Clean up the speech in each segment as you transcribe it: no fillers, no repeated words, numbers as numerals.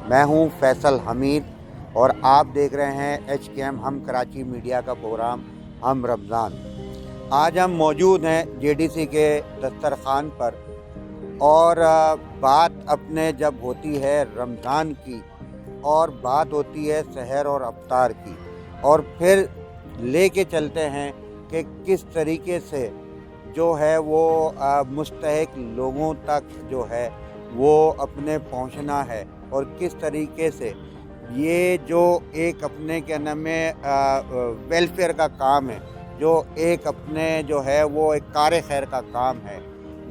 میں ہوں فیصل حمید اور آپ دیکھ رہے ہیں HKM ہم کراچی میڈیا کا پروگرام ہم رمضان۔ آج ہم موجود ہیں JDC کے دسترخوان پر اور بات اپنے جب ہوتی ہے رمضان کی اور بات ہوتی ہے سحر اور افطار کی، اور پھر لے کے چلتے ہیں کہ کس طریقے سے جو ہے وہ مستحق لوگوں تک جو ہے وہ اپنے پہنچنا ہے، اور کس طریقے سے یہ جو ایک اپنے کیا نام ہے ویلفیئر کا کام ہے، جو ایک اپنے جو ہے وہ ایک کار خیر کا کام ہے،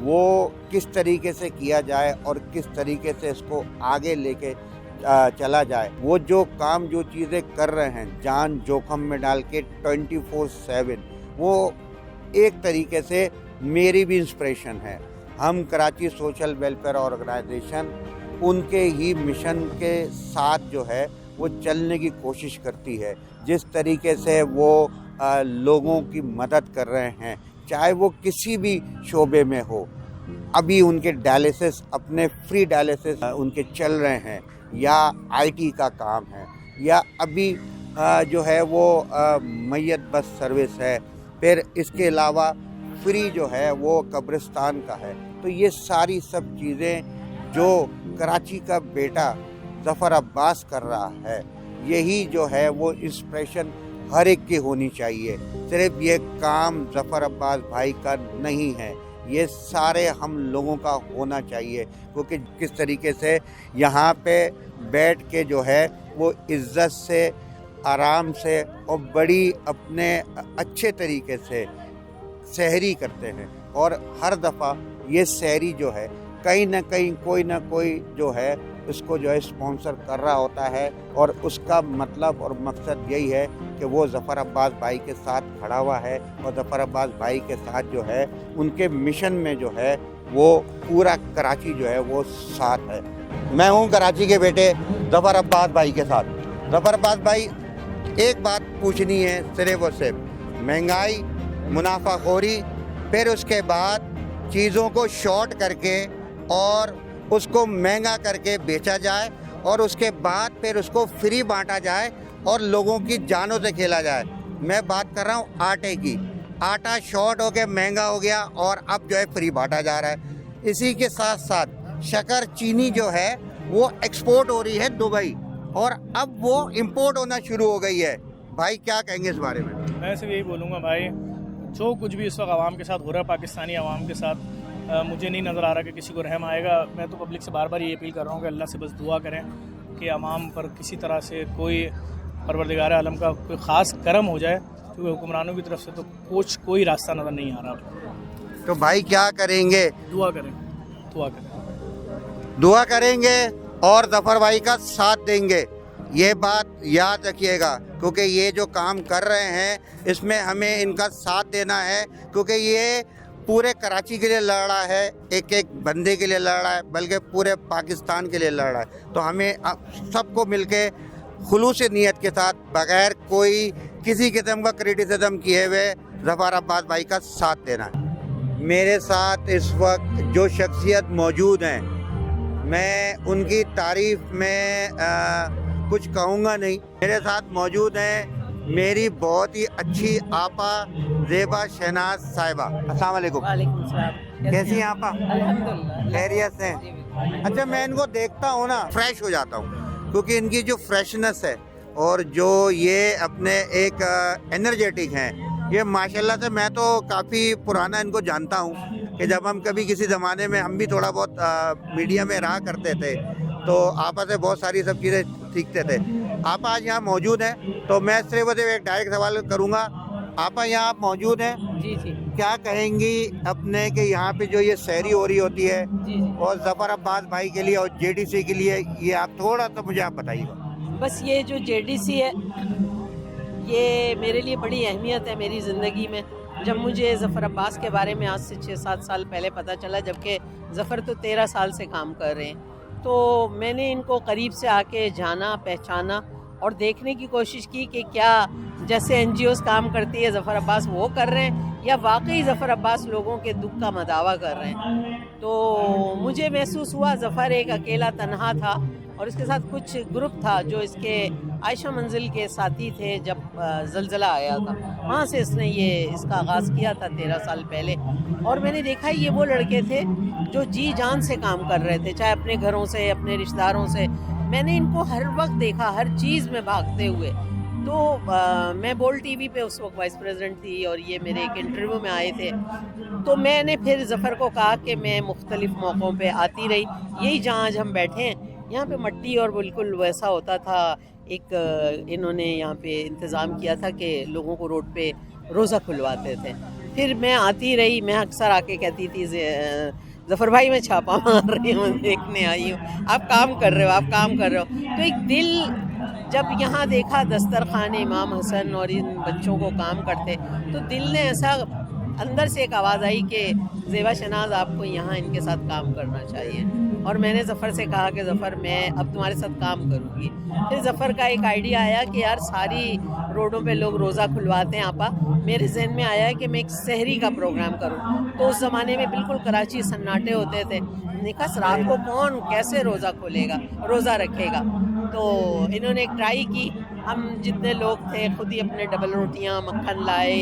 وہ کس طریقے سے کیا جائے اور کس طریقے سے اس کو آگے لے کے چلا جائے۔ وہ جو کام جو چیزیں کر رہے ہیں جان جوخم میں ڈال کے 24/7، وہ ایک طریقے سے میری بھی انسپریشن ہے۔ ہم کراچی سوشل ویلفیئر آرگنائزیشن ان کے ہی مشن کے ساتھ جو ہے وہ چلنے کی کوشش کرتی ہے، جس طریقے سے وہ لوگوں کی مدد کر رہے ہیں، چاہے وہ کسی بھی شعبے میں ہو۔ ابھی ان کے ڈائلیسس اپنے فری ڈائلیسس ان کے چل رہے ہیں، یا IT کا کام ہے، یا ابھی جو ہے وہ میت بس سروس ہے، پھر اس کے علاوہ فری جو ہے وہ قبرستان کا ہے۔ تو یہ ساری سب چیزیں جو کراچی کا بیٹا ظفر عباس کر رہا ہے، یہی جو ہے وہ انسپریشن ہر ایک کی ہونی چاہیے۔ صرف یہ کام ظفر عباس بھائی کا نہیں ہے، یہ سارے ہم لوگوں کا ہونا چاہیے، کیونکہ کس طریقے سے یہاں پہ بیٹھ کے جو ہے وہ عزت سے، آرام سے اور بڑی اپنے اچھے طریقے سے سحری کرتے ہیں، اور ہر دفعہ یہ سحری جو ہے کہیں نہ کہیں کوئی نہ کوئی جو ہے اس کو جو ہے اسپانسر کر رہا ہوتا ہے، اور اس کا مطلب اور مقصد یہی ہے کہ وہ ظفر عباس بھائی کے ساتھ کھڑا ہوا ہے، اور ظفر عباس بھائی کے ساتھ جو ہے ان کے مشن میں جو ہے وہ پورا کراچی جو ہے وہ ساتھ ہے۔ میں ہوں کراچی کے بیٹے ظفر عباس بھائی کے ساتھ۔ ظفر عباس بھائی، ایک بات پوچھنی ہے صرف اور صرف، مہنگائی، منافع خوری، پھر اس کے بعد چیزوں کو شارٹ کر کے اور اس کو مہنگا کر کے بیچا جائے، اور اس کے بعد پھر اس کو فری بانٹا جائے اور لوگوں کی جانوں سے کھیلا جائے۔ میں بات کر رہا ہوں آٹے کی۔ آٹا شارٹ ہو کے مہنگا ہو گیا اور اب جو ہے فری بانٹا جا رہا ہے۔ اسی کے ساتھ ساتھ شکر چینی جو ہے وہ ایکسپورٹ ہو رہی ہے دبئی، اور اب وہ امپورٹ ہونا شروع ہو گئی ہے۔ بھائی کیا کہیں گے اس بارے میں؟ میں صرف یہی بولوں گا بھائی، جو کچھ بھی اس وقت عوام کے ساتھ ہو رہا ہے، پاکستانی عوام کے ساتھ، مجھے نہیں نظر آ رہا کہ کسی کو رحم آئے گا۔ میں تو پبلک سے بار بار یہ اپیل کر رہا ہوں کہ اللہ سے بس دعا کریں کہ عوام پر کسی طرح سے کوئی پروردگار عالم کا کوئی خاص کرم ہو جائے، کیونکہ حکمرانوں کی طرف سے تو کوئی راستہ نظر نہیں آ رہا۔ تو بھائی کیا کریں گے؟ دعا کریں، دعا کریں گے اور ظفر بھائی کا ساتھ دیں گے، یہ بات یاد رکھیے گا، کیونکہ یہ جو کام کر رہے ہیں اس میں ہمیں ان کا ساتھ دینا ہے، کیونکہ یہ پورے کراچی کے لیے لڑ رہا ہے، ایک ایک بندے کے لیے لڑ رہا ہے، بلکہ پورے پاکستان کے لیے لڑ رہا ہے۔ تو ہمیں سب کو مل کے خلوص نیت کے ساتھ، بغیر کوئی کسی قسم کا کرٹیسزم کیے ہوئے، ظفر عباس بھائی کا ساتھ دینا ہے۔ میرے ساتھ اس وقت جو شخصیت موجود ہیں، میں ان کی تعریف میں کچھ کہوں گا نہیں۔ میرے ساتھ موجود ہیں میری بہت ہی اچھی آپا زیبا شہناز صاحبہ۔ السلام علیکم۔ وعلیکم السلام۔ کیسی ہیں آپا؟ الحمدللہ، خیریت سے؟ اچھا، میں ان کو دیکھتا ہوں نا فریش ہو جاتا ہوں، کیونکہ ان کی جو فریشنس ہے اور جو یہ اپنے ایک انرجیٹک ہیں، یہ ماشاءاللہ سے میں تو کافی پرانا ان کو جانتا ہوں، کہ جب ہم کبھی کسی زمانے میں ہم بھی تھوڑا بہت میڈیا میں رہا کرتے تھے تو آپا سے بہت ساری سب چیزیں سیکھتے تھے۔ آپا آج یہاں موجود ہیں، تو میں صرف ایک ڈائریکٹ سوال کروں گا۔ آپا یہاں آپ موجود ہیں، جی جی کیا کہیں گی اپنے کہ یہاں پہ جو یہ سحری ہو رہی ہوتی ہے جی جی اور ظفر عباس بھائی کے لیے اور JDC کے لیے، یہ آپ تھوڑا سا مجھے آپ بتائیے گا۔ بس یہ جو JDC ہے یہ میرے لیے بڑی اہمیت ہے میری زندگی میں۔ جب مجھے ظفر عباس کے بارے میں آج سے 6-7 سال پہلے پتہ چلا، جبکہ ظفر تو 13 سال سے کام کر رہے ہیں، تو میں نے ان کو قریب سے آ کے جانا، پہچانا اور دیکھنے کی کوشش کی کہ کیا جیسے NGOs کام کرتی ہے ظفر عباس وہ کر رہے ہیں، یا واقعی ظفر عباس لوگوں کے دکھ کا مداوع کر رہے ہیں۔ تو مجھے محسوس ہوا ظفر ایک اکیلا تنہا تھا، اور اس کے ساتھ کچھ گروپ تھا جو اس کے عائشہ منزل کے ساتھی تھے جب زلزلہ آیا تھا، وہاں سے اس نے اس کا آغاز کیا تھا 13 سال پہلے. اور میں نے دیکھا یہ وہ لڑکے تھے جو جی جان سے کام کر رہے تھے، چاہے اپنے گھروں سے، اپنے رشتہ داروں سے. میں نے ان کو ہر وقت دیکھا، ہر چیز میں بھاگتے ہوئے. تو میں بول ٹی وی پہ اس وقت وائس پریزیڈنٹ تھی اور یہ میرے ایک انٹرویو میں آئے تھے. تو میں نے پھر ظفر کو کہا کہ میں مختلف موقعوں پہ آتی رہی. یہی جہاں آج ہم بیٹھے ہیں یہاں پہ مٹی اور بالکل ویسا ہوتا تھا. ایک انہوں نے یہاں پہ انتظام کیا تھا کہ لوگوں کو روڈ پہ روزہ کھلواتے تھے. پھر میں آتی رہی، میں اکثر آ کے کہتی تھی ظفر بھائی میں چھاپا مار رہی ہوں، دیکھنے آئی ہوں، آپ کام کر رہے ہو، آپ کام کر رہے ہو. تو ایک دل جب یہاں دیکھا دسترخوان امام حسن اور ان بچوں کو کام کرتے، تو دل نے ایسا اندر سے ایک آواز آئی کہ زیبا شناز آپ کو یہاں ان کے ساتھ کام کرنا چاہیے. اور میں نے ظفر سے کہا کہ ظفر میں اب تمہارے ساتھ کام کروں گی. پھر ظفر کا ایک آئیڈیا آیا کہ یار ساری روڈوں پہ لوگ روزہ کھلواتے ہیں آپا، میرے ذہن میں آیا کہ میں ایک سحری کا پروگرام کروں. تو اس زمانے میں بالکل کراچی سناٹے ہوتے تھے. نے کہا رات کو کون کیسے روزہ کھولے گا، روزہ رکھے گا. تو انہوں نے ایک ٹرائی کی. ہم جتنے لوگ تھے خود ہی اپنے ڈبل روٹیاں، مکھن لائے،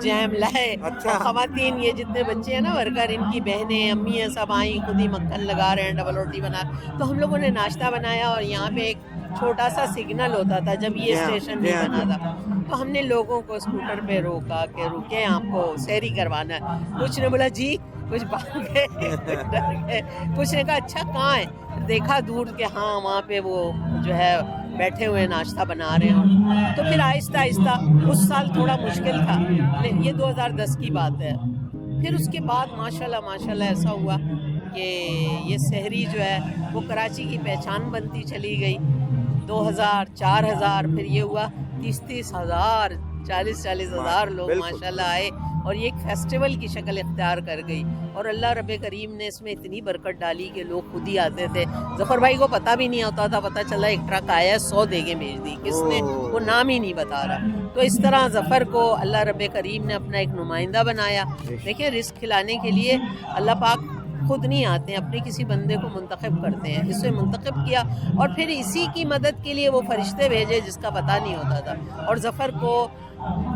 جیم لائے. اور خواتین یہ جتنے بچے ہیں نا ورکر، ان کی بہنیں، امی ہیں، سب آئیں، خود ہی مکھن لگا رہے ہیں، ڈبل روٹی بنا. تو ہم لوگوں نے ناشتہ بنایا اور یہاں پہ ایک چھوٹا سا سگنل ہوتا تھا جب یہ اسٹیشن نہیں بنا تھا. تو ہم نے لوگوں کو اسکوٹر پہ روکا کہ رکیں آپ کو سحری کروانا ہے. کچھ نے بولا جی، کچھ بھاگ گئے، کچھ ڈر گئے، کچھ نے کہا اچھا کہاں ہے. دیکھا دور کہ ہاں وہاں پہ وہ جو ہے بیٹھے ہوئے ناشتہ بنا رہے ہیں. تو پھر آہستہ آہستہ اس سال تھوڑا مشکل تھا، یہ 2010 کی بات ہے. پھر اس کے بعد ماشاءاللہ ایسا ہوا کہ یہ سحری جو ہے وہ کراچی کی پہچان بنتی چلی گئی. 2000، 4000، پھر یہ ہوا 30,000، 40,000 لوگ ماشاءاللہ آئے اور یہ ایک فیسٹیول کی شکل اختیار کر گئی. اور اللہ رب کریم نے اس میں اتنی برکت ڈالی کہ لوگ خود ہی آتے تھے. ظفر بھائی کو پتہ بھی نہیں ہوتا تھا، پتہ چلا ایک ٹرک آیا ہے 100 دیگیں بھیج دی، کس نے وہ نام ہی نہیں بتا رہا. تو اس طرح ظفر کو اللہ رب کریم نے اپنا ایک نمائندہ بنایا. دیکھیں رزق کھلانے کے لیے اللہ پاک خود نہیں آتے ہیں، اپنے کسی بندے کو منتخب کرتے ہیں. اس سے منتخب کیا اور پھر اسی کی مدد کے لیے وہ فرشتے بھیجے جس کا پتہ نہیں ہوتا تھا. اور ظفر کو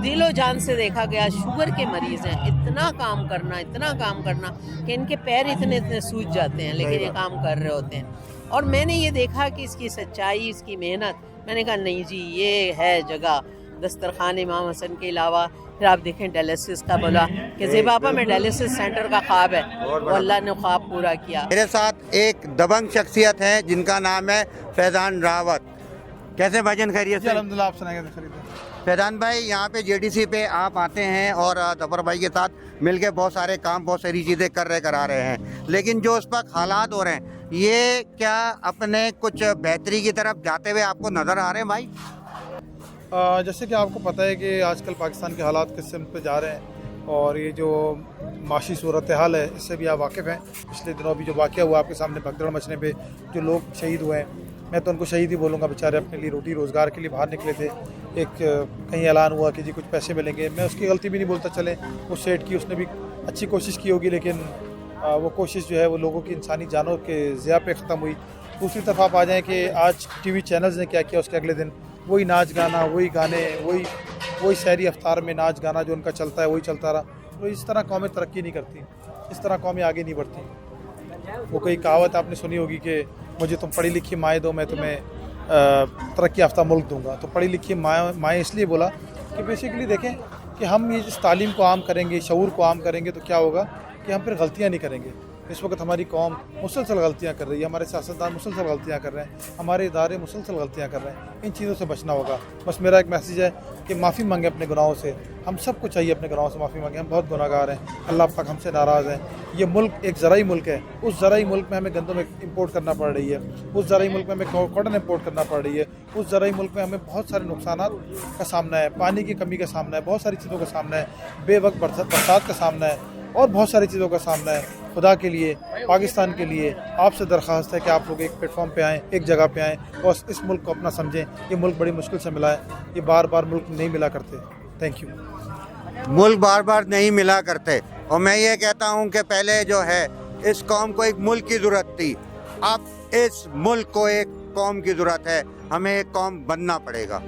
دل و جان سے دیکھا گیا. شوگر کے مریض ہیں، اتنا کام کرنا کہ ان کے پیر اتنے سوج جاتے ہیں، لیکن یہ کام کر رہے ہوتے ہیں. اور میں نے یہ دیکھا کہ اس کی سچائی، اس کی محنت. میں نے کہا نہیں جی یہ ہے جگہ. دسترخوان امام حسن کے علاوہ پھر آپ دیکھیں ڈائلیسس کا بولا کہ زیبا آپا میں ڈائلیسس سینٹر کا خواب ہے، وہ اللہ نے خواب پورا کیا. میرے ساتھ ایک دبنگ شخصیت ہے جن کا نام ہے فیضان راوت. کیسے بھاجن خیریت سے؟ الحمدللہ. آپ سنائیں گے؟ فیضان بھائی یہاں پہ JDC پہ آپ آتے ہیں اور ظفر بھائی کے ساتھ مل کے بہت سارے کام، بہت ساری چیزیں کرا رہے ہیں، لیکن جو اس وقت حالات ہو رہے ہیں یہ کیا اپنے کچھ بہتری کی طرف جاتے ہوئے آپ کو نظر آ رہے ہیں بھائی؟ جیسے کہ آپ کو پتہ ہے کہ آج کل پاکستان کے حالات کس سمت پہ جا رہے ہیں اور یہ جو معاشی صورتحال ہے اس سے بھی آپ واقف ہیں. پچھلے دنوں بھی جو واقعہ ہوا آپ کے سامنے بھگدڑ مچنے پہ جو لوگ شہید ہوئے ہیں، میں تو ان کو شہید ہی بولوں گا. بیچارے اپنے لیے روٹی روزگار کے لیے باہر نکلے تھے. ایک کہیں اعلان ہوا کہ جی کچھ پیسے ملیں گے. میں اس کی غلطی بھی نہیں بولتا. چلیں وہ سیٹ کی، اس نے بھی اچھی کوشش کی ہوگی، لیکن وہ کوشش جو ہے وہ لوگوں کی انسانی جانوں کے ضیاع پہ ختم ہوئی. دوسری طرف آپ آ جائیں کہ آج TV چینلز نے کیا کیا، اس کے اگلے دن وہی ناچ گانا، وہی گانے، وہی سحری افطار میں ناچ گانا جو ان کا چلتا ہے وہی چلتا رہا. تو اس طرح قومیں ترقی نہیں کرتی، اس طرح قومیں آگے نہیں بڑھتی. وہ کوئی کہاوت آپ نے سنی ہوگی کہ مجھے تم پڑھی لکھی مائیں دو، میں تمہیں ترقی یافتہ ملک دوں گا. تو پڑھی لکھی مائیں اس لیے بولا کہ بیسیکلی دیکھیں کہ ہم یہ اس تعلیم کو عام کریں گے، شعور کو عام کریں گے تو کیا ہوگا کہ ہم پھر غلطیاں نہیں کریں گے. اس وقت ہماری قوم مسلسل غلطیاں کر رہی ہے، ہمارے سیاستدان مسلسل غلطیاں کر رہے ہیں، ہمارے ادارے مسلسل غلطیاں کر رہے ہیں. ان چیزوں سے بچنا ہوگا. بس میرا ایک میسیج ہے کہ معافی مانگیں اپنے گناہوں سے. ہم سب کو چاہیے اپنے گناہوں سے معافی مانگیں. ہم بہت گناہ گار ہیں، اللہ پاک ہم سے ناراض ہیں. یہ ملک ایک زرعی ملک ہے. اس زرعی ملک میں ہمیں گندم امپورٹ کرنا پڑ رہی ہے. اس زرعی ملک میں ہمیں کاٹن امپورٹ کرنا پڑ رہی ہے. اس زرعی ملک میں ہمیں بہت سارے نقصانات کا سامنا ہے. پانی کی کمی کا سامنا ہے، بہت ساری چیزوں کا سامنا ہے، بے وقت برسات کا سامنا ہے اور بہت ساری چیزوں کا سامنا ہے. خدا کے لیے، پاکستان کے لیے آپ سے درخواست ہے کہ آپ لوگ ایک پلیٹ فارم پہ آئیں، ایک جگہ پہ آئیں اور اس ملک کو اپنا سمجھیں. یہ ملک بڑی مشکل سے ملا ہے، یہ بار بار ملک نہیں ملا کرتے. Thank you. ملک بار بار نہیں ملا کرتے، اور میں یہ کہتا ہوں کہ پہلے جو ہے اس قوم کو ایک ملک کی ضرورت تھی. اب اس ملک کو ایک قوم کی ضرورت ہے, ہمیں ایک قوم بننا پڑے گا.